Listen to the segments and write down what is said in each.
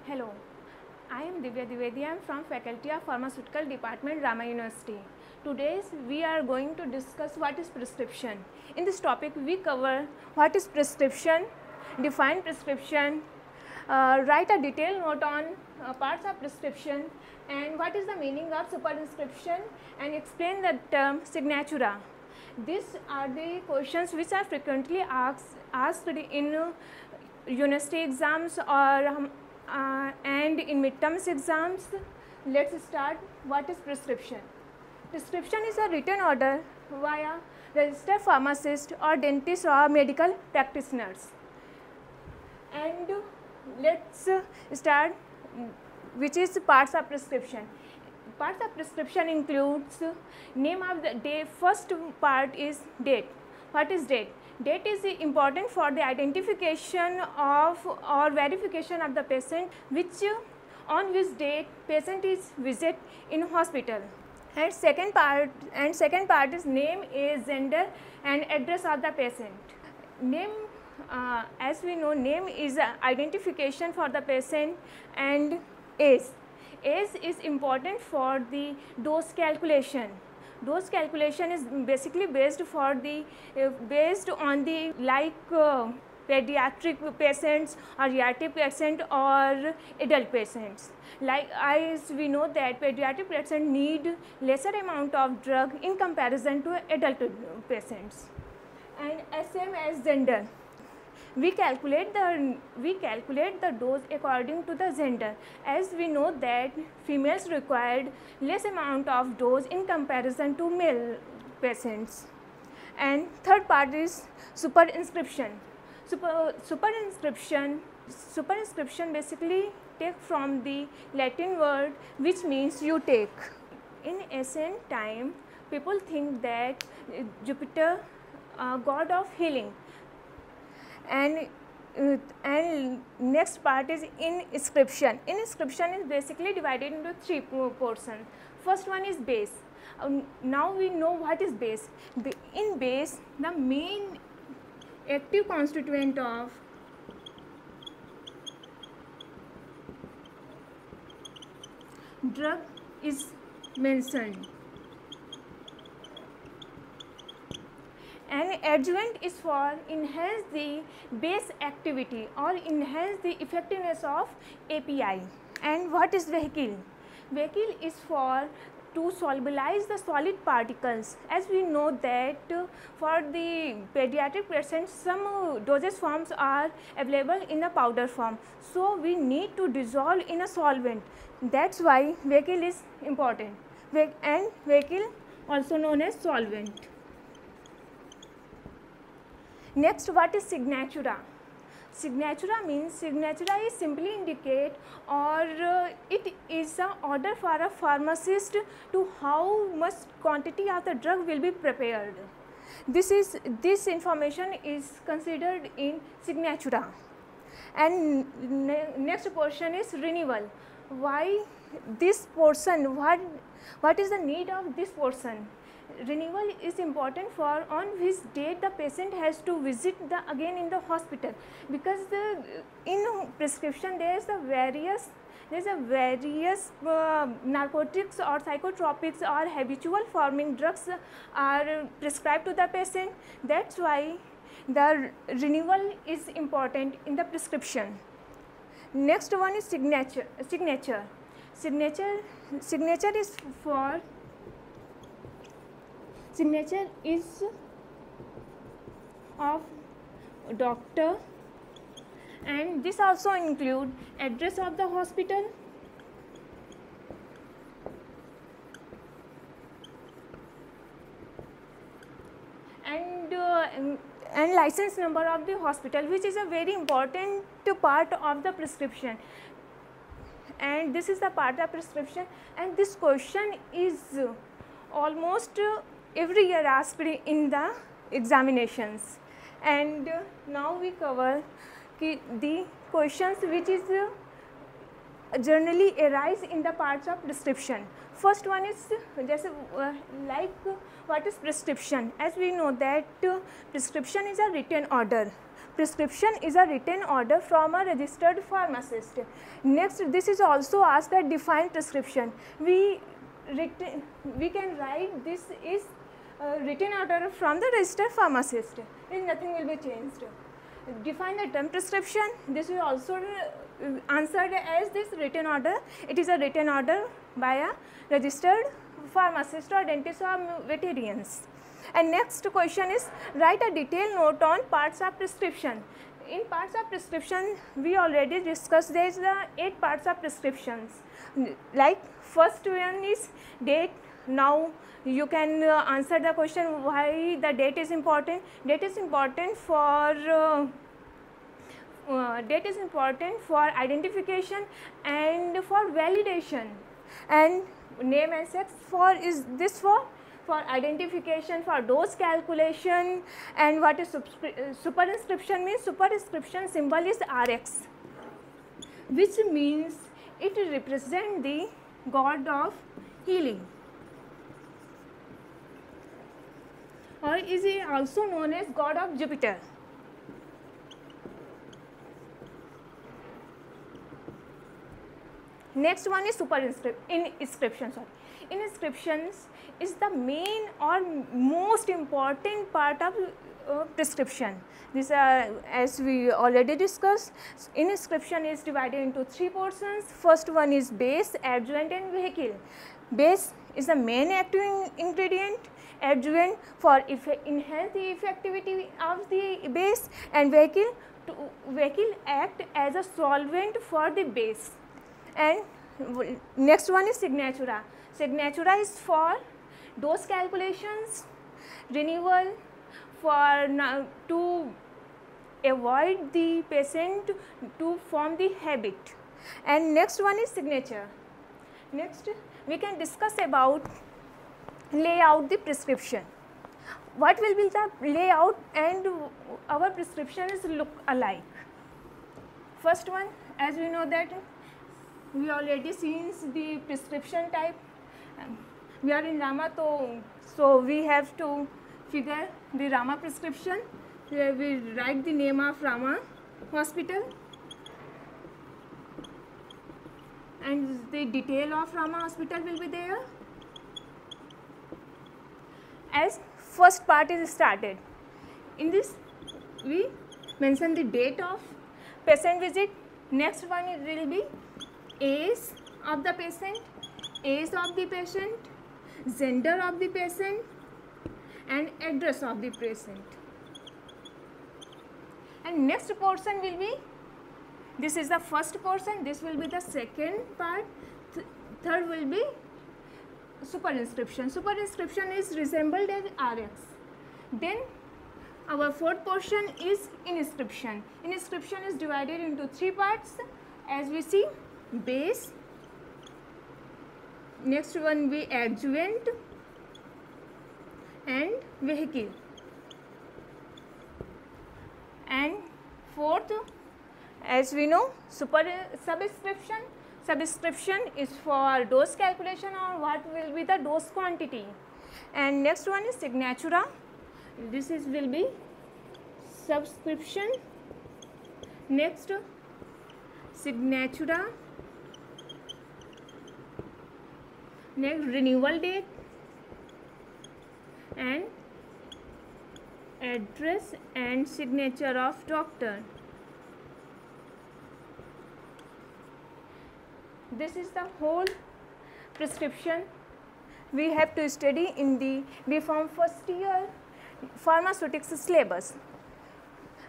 Hello, I am Divya Divedi. I am from Faculty of Pharmaceutical Department, Rama University. Today we are going to discuss what is prescription. In this topic we cover what is prescription, define prescription, write a detailed note on parts of prescription, and what is the meaning of superinscription, and explain the term signatura. These are the questions which are frequently asked in university exams or and in midterms exams. Let's start. What is prescription? Prescription is a written order via registered pharmacist or dentist or medical practitioners. And let's start, which is parts of prescription. Parts of prescription includes name of the day. First part is date. What is date? Date is important for the identification of or verification of the patient, on which date patient is visit in hospital. And second part is name, age, gender, and address of the patient. Name, as we know, name is identification for the patient, and age. Age is important for the dose calculation. Dose calculation is basically based on the pediatric patients or geriatric patient or adult patients. Like as we know that pediatric patients need lesser amount of drug in comparison to adult patients. And same as gender. We calculate the dose according to the gender, as we know that females required less amount of dose in comparison to male patients. And third part is superinscription. Superinscription basically take from the Latin word which means you take. In ancient time, people think that Jupiter, god of healing. And next part is inscription. Inscription is basically divided into three portions. First one is base. Now we know what is base. In base, the main active constituent of drug is mentioned. And adjuvant is for enhance the base activity or enhance the effectiveness of API. And what is vehicle? Vehicle is for to solubilize the solid particles. As we know that for the pediatric patients, some dosage forms are available in a powder form. So we need to dissolve in a solvent. That's why vehicle is important. And vehicle also known as solvent. Next, what is signatura? Signatura means signatura is simply indicate or it is an order for a pharmacist to how much quantity of the drug will be prepared. This information is considered in signatura. And next portion is renewal. Why this portion? What is the need of this portion? Renewal is important for on which date the patient has to visit again in the hospital, because in prescription there is a various narcotics or psychotropics or habitual forming drugs are prescribed to the patient. That's why the renewal is important in the prescription. Next one is signature. Signature is for signature is of doctor, and this also include address of the hospital, and license number of the hospital, which is a very important part of the prescription. And this is the part of prescription, and this question is almost every year asked in the examinations. And now we cover the questions which is generally arise in the parts of prescription. First one is like what is prescription? As we know that prescription is a written order prescription is a written order from a registered pharmacist. Next, this is also asked that define prescription. We can write this is written order from the registered pharmacist. Nothing will be changed. Define the term prescription. This is also answered as this written order. It is a written order by a registered pharmacist or dentist or veterinarians. And next question is write a detailed note on parts of prescription. In parts of prescription, we already discussed there is 8 parts of prescriptions. Like first one is date. Now you can answer the question why the date is important. Date is important for identification and for validation. And name and sex for is this for identification, for dose calculation. And what is superscription means? Superscription symbol is RX, which means it represents the god of healing, or is also known as god of Jupiter. Next one is inscription. Inscriptions is the main or most important part of prescription. This as we already discussed, inscription is divided into 3 portions. First one is base, adjuvant and vehicle. Base is the main active ingredient, adjuvant for enhance the effectivity of the base, and vehicle act as a solvent for the base. And next one is signatura. Signatura is for dose calculations, renewal, for to avoid the patient to form the habit. And next one is signature. Next we can discuss about layout the prescription. What will be the layout and our prescription is look alike. First one, as we know that we already seen the prescription type. We are in Rama, so we have to figure the Rama prescription. Here we write the name of Rama hospital and the detail of Rama hospital will be there. As first part is started, in this we mention the date of patient visit. Next one will be age of the patient, gender of the patient and address of the patient. And next portion will be, this is the first portion, this will be the second part, third will be superinscription. Superinscription is resembled as RX. Then our fourth portion is inscription. Inscription is divided into 3 parts as we see: base, next one be adjuvant and vehicle, and fourth, as we know, subscription. Subscription is for dose calculation or what will be the dose quantity. And next one is signatura. This is will be subscription. Next signatura. Next renewal date and address and signature of doctor. This is the whole prescription we have to study in the B.Pharm first year pharmaceutics syllabus.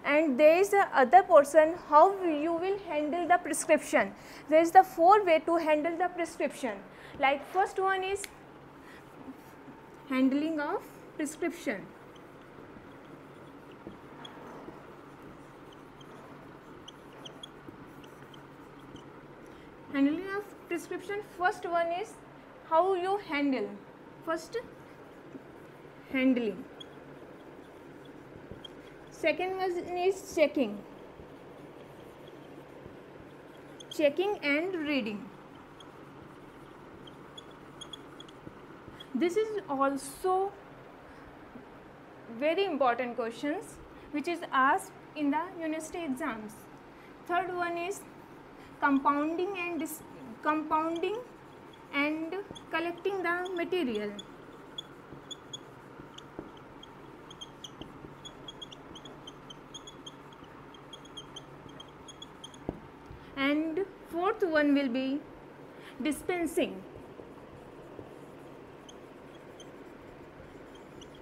And there is a other portion how you will handle the prescription. There is the 4 way to handle the prescription. Like first one is handling of prescription. Handling of prescription, first one is how you handle. First, handling. Second one is checking. Checking and reading. This is also very important questions. which is asked in the university exams. Third one is compounding and collecting the material. And fourth one will be dispensing.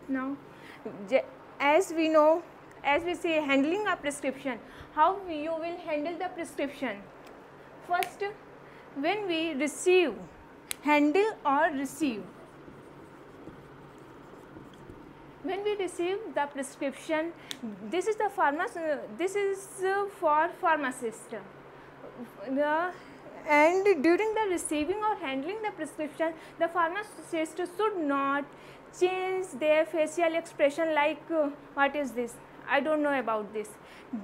Now, as we know, as we say, handling a prescription, how you will handle the prescription? First, when we receive, handle or receive. When we receive the prescription, this is the for pharmacist. And during the receiving or handling the prescription, the pharmacist should not change their facial expression like what is this, I don't know about this.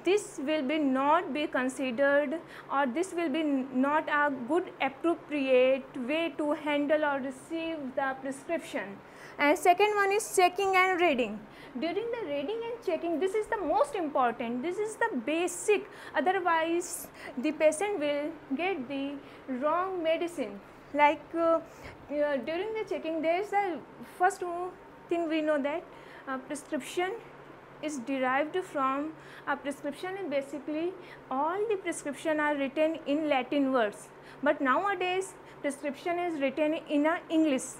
This will be not be considered, or this will be not a good appropriate way to handle or receive the prescription. And second one is checking and reading. During the reading and checking, this is the most important, this is the basic, otherwise the patient will get the wrong medicine. Like during the checking, there is the first thing we know that prescription is derived from a prescription, and basically all the prescription are written in Latin words, but nowadays prescription is written in a English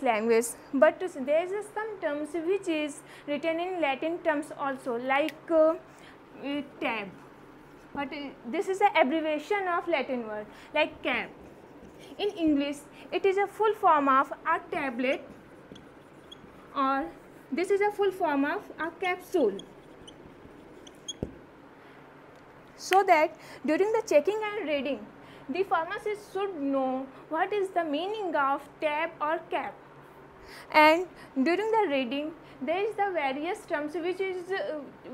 language, but there is some terms which is written in Latin terms also, like tab, but this is an abbreviation of Latin word, like cap. In English, it is a full form of a tablet, or this is a full form of a capsule. So that during the checking and reading, the pharmacist should know what is the meaning of tab or cap. And during the reading, there is the various terms which is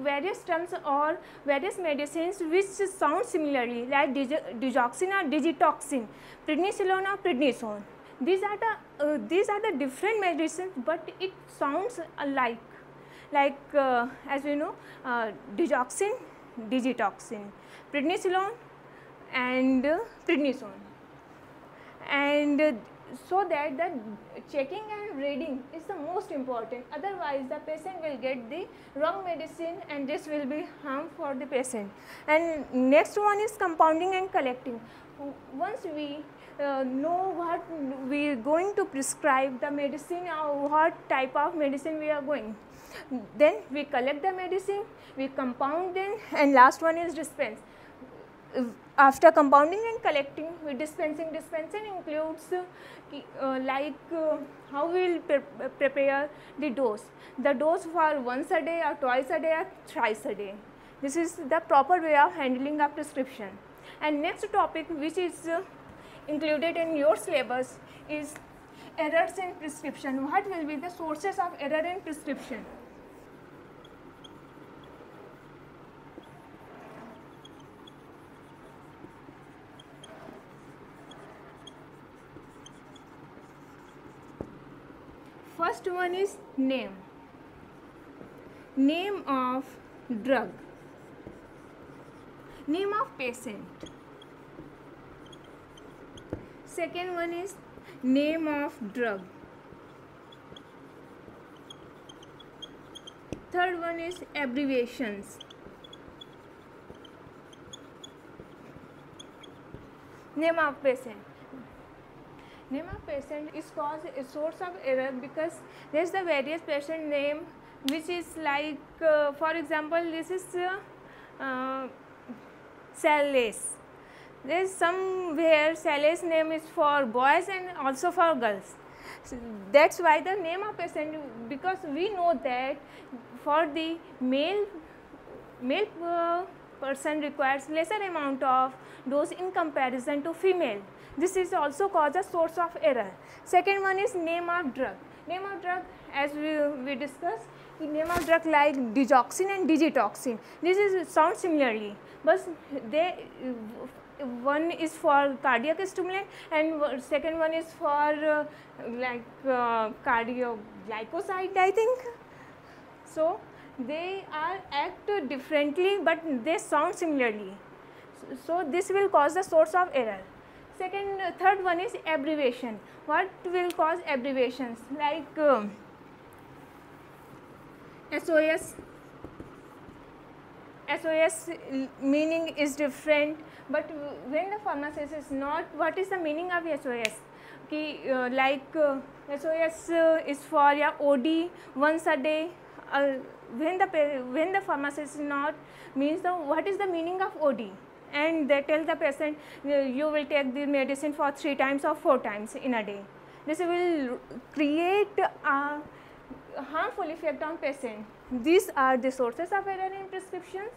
various terms or various medicines which sound similarly, like digoxin or digitoxin, prednisolone or prednisone. These are the different medicines, but it sounds alike. Like as we know, digoxin, digitoxin, prednisolone and prednisone. And so that the checking and reading is the most important, otherwise the patient will get the wrong medicine and this will be harm for the patient. And next one is compounding and collecting. Once we know what we are going to prescribe the medicine or what type of medicine we are going, then we collect the medicine, we compound them, and last one is dispense. After compounding and collecting, we dispensing includes how we will prepare the dose for once a day or twice a day or thrice a day. This is the proper way of handling a prescription. And next topic which is included in your syllabus is errors in prescription. What will be the sources of error in prescription? First one is name of drug, name of patient. Second one is name of drug. Third one is abbreviations. Name of patient. Name of patient is caused a source of error because there is the various patient name which is like for example, this is Sales. There is somewhere Sales name is for boys and also for girls. So that's why the name of patient, because we know that for the male person requires lesser amount of dose in comparison to female. This is also cause a source of error. Second one is name of drug. Name of drug, as we discussed, name of drug like digoxin and digitoxin. This is sound similarly, but they one is for cardiac stimulant and second one is for cardioglycoside, I think. So they are act differently but they sound similarly. So this will cause the source of error. Third one is abbreviation. What will cause abbreviations? Like SOS meaning is different, but when the pharmacist is not, what is the meaning of SOS? SOS is for OD once a day. When the pharmacist is not, means what is the meaning of OD? And they tell the patient you will take the medicine for 3 times or 4 times in a day. This will create a harmful effect on patient. These are the sources of error in prescriptions.